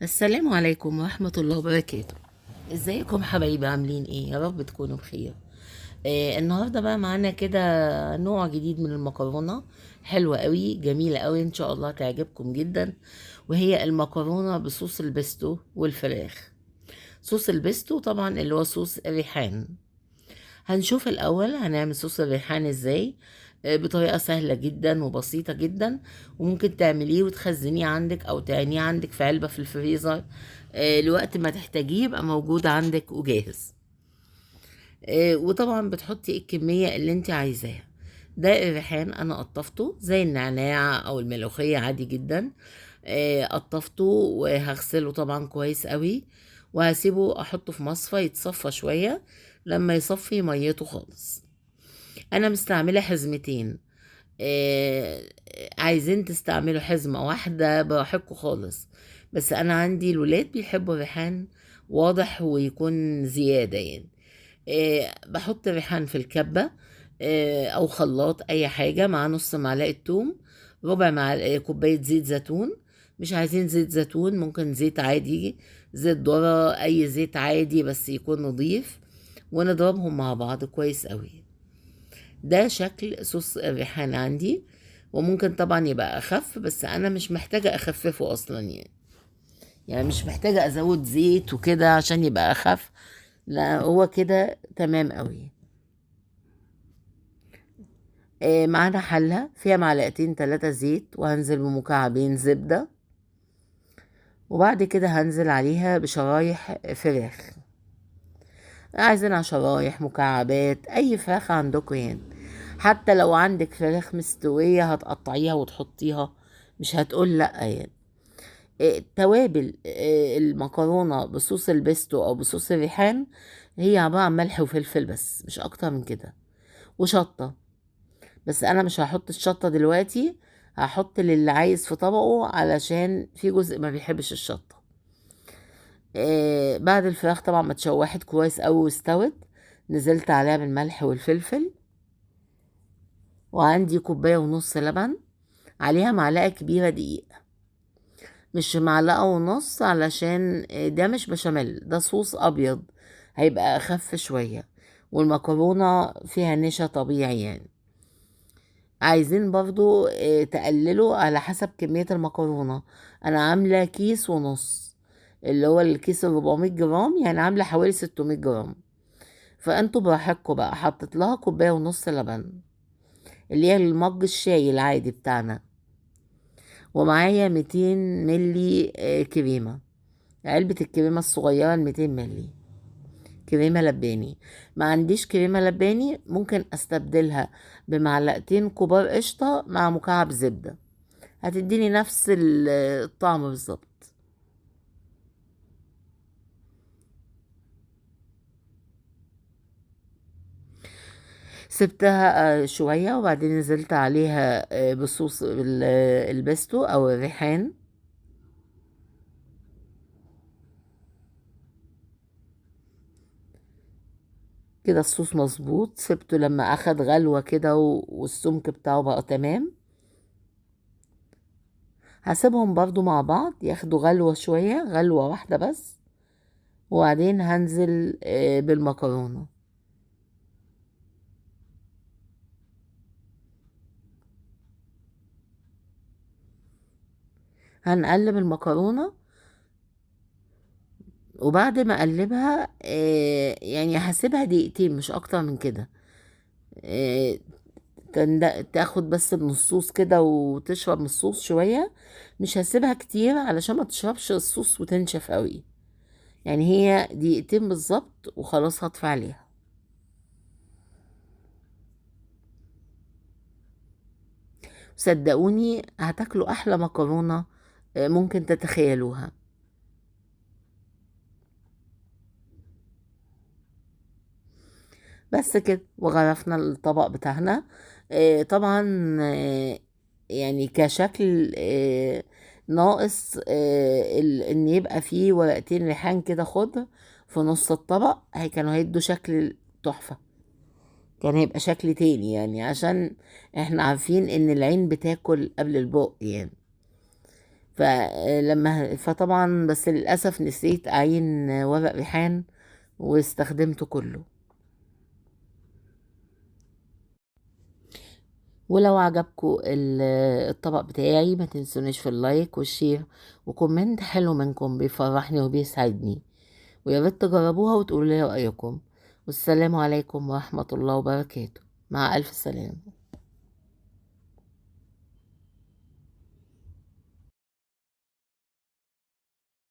السلام عليكم ورحمة الله وبركاته. ازيكم حبايبي، عاملين ايه؟ يا رب تكونوا بخير. النهاردة بقى معانا كده نوع جديد من المكرونة، حلوة قوي، جميلة قوي، ان شاء الله تعجبكم جدا. وهي المكرونة بصوص البيستو والفراخ. صوص البيستو طبعا اللي هو صوص الريحان. هنشوف الأول هنعمل صوص الريحان ازاي. بطريقة سهلة جدا وبسيطة جدا، وممكن تعمليه وتخزنيه عندك أو تعينيه عندك في علبة في الفريزر. لوقت ما تحتاجيه يبقى موجود عندك وجاهز. وطبعا بتحطي الكمية اللي انت عايزاها. ده الريحان أنا قطفته زي النعناع أو الملوخية عادي جدا. قطفته وهغسله طبعا كويس قوي، وهسيبه احطه في مصفى يتصفى شوية لما يصفي ميته خالص. انا مستعملة حزمتين. آه عايزين تستعملوا حزمة واحدة براحتكم خالص، بس انا عندي الولاد بيحبوا الريحان واضح ويكون زيادة يعني. بحط الريحان في الكبة، او خلاط اي حاجة، مع نص معلقة توم، ربع معلقة كوباية زيت زيتون. مش عايزين زيت زيتون ممكن زيت عادي، زيت ذرة، اي زيت عادي بس يكون نظيف. ونضربهم مع بعض كويس قوي. ده شكل صوص الريحان عندي. وممكن طبعا يبقى اخف، بس انا مش محتاجة اخففه اصلا يعني مش محتاجة ازود زيت وكده عشان يبقى اخف. لا، هو كده تمام قوي. معانا حلة فيها معلقتين 3 زيت، وهنزل بمكعبين زبدة. وبعد كده هنزل عليها بشرايح فراخ، عايزينها شرايح مكعبات اي فراخ عندكم يعني. حتى لو عندك فراخ مستوية هتقطعيها وتحطيها، مش هتقول لا يعني. توابل المكرونة بصوص البيستو او بصوص الريحان هي عبارة عن ملح وفلفل بس، مش اكتر من كده، وشطة. بس انا مش هحط الشطة دلوقتي، هحط للي عايز في طبقه علشان في جزء ما بيحبش الشطة. بعد الفراخ طبعا ما اتشوحت كويس قوي واستوت، نزلت عليها بالملح والفلفل. وعندي كوباية ونص لبن، عليها معلقة كبيرة دقيق، مش معلقة ونص، علشان ده مش بشاميل، ده صوص أبيض، هيبقى أخف شوية، والمكرونة فيها نشا طبيعي يعني. عايزين برضو تقللوا على حسب كمية المكرونة. أنا عاملة كيس ونص، اللي هو الكيس 400 جرام، يعني عاملة حوالي 600 جرام. فأنتوا براحتكم بقى، حطيت لها كوباية ونص لبن، اللي هي المج الشاي العادي بتاعنا. ومعايا 200 ملي كريمة، علبة الكريمة الصغيرة 200 ملي كريمة لباني. ما عنديش كريمة لباني، ممكن استبدلها بمعلقتين كبار قشطة مع مكعب زبدة، هتديني نفس الطعم بالظبط. سبتها شوية، وبعدين نزلت عليها بصوص البيستو او الريحان. كده الصوص مظبوط، سبته لما اخد غلوة كده والسمك بتاعه بقى تمام. هسيبهم برضو مع بعض ياخدوا غلوة شوية، غلوة واحدة بس. وبعدين هنزل بالمكرونة. هنقلب المكرونة، وبعد ما اقلبها يعني هسيبها دقيقتين مش اكتر من كده. آه، تاخد بس من الصوص كده وتشرب من الصوص شوية. مش هسيبها كتير علشان ما تشربش الصوص وتنشف قوي، يعني هي دقيقتين بالظبط وخلاص هطفي عليها. صدقوني هتاكلوا احلى مكرونة ممكن تتخيلوها. بس كده وغرفنا الطبق بتاعنا. طبعا يعني كشكل ناقص ان يبقى فيه ورقتين ريحان كده خضر في نص الطبق، هي كانوا هيدوا شكل تحفة، كان هيبقى شكل تاني يعني، عشان احنا عارفين ان العين بتاكل قبل البق يعني. فطبعا بس للأسف نسيت أعين ورق ريحان واستخدمته كله. ولو عجبكم الطبق بتاعي ما تنسونيش في اللايك والشير وكومنت حلو منكم، بيفرحني وبيسعدني، ويا ريت تجربوها وتقولوا لي رأيكم. والسلام عليكم ورحمة الله وبركاته. مع ألف سلامة.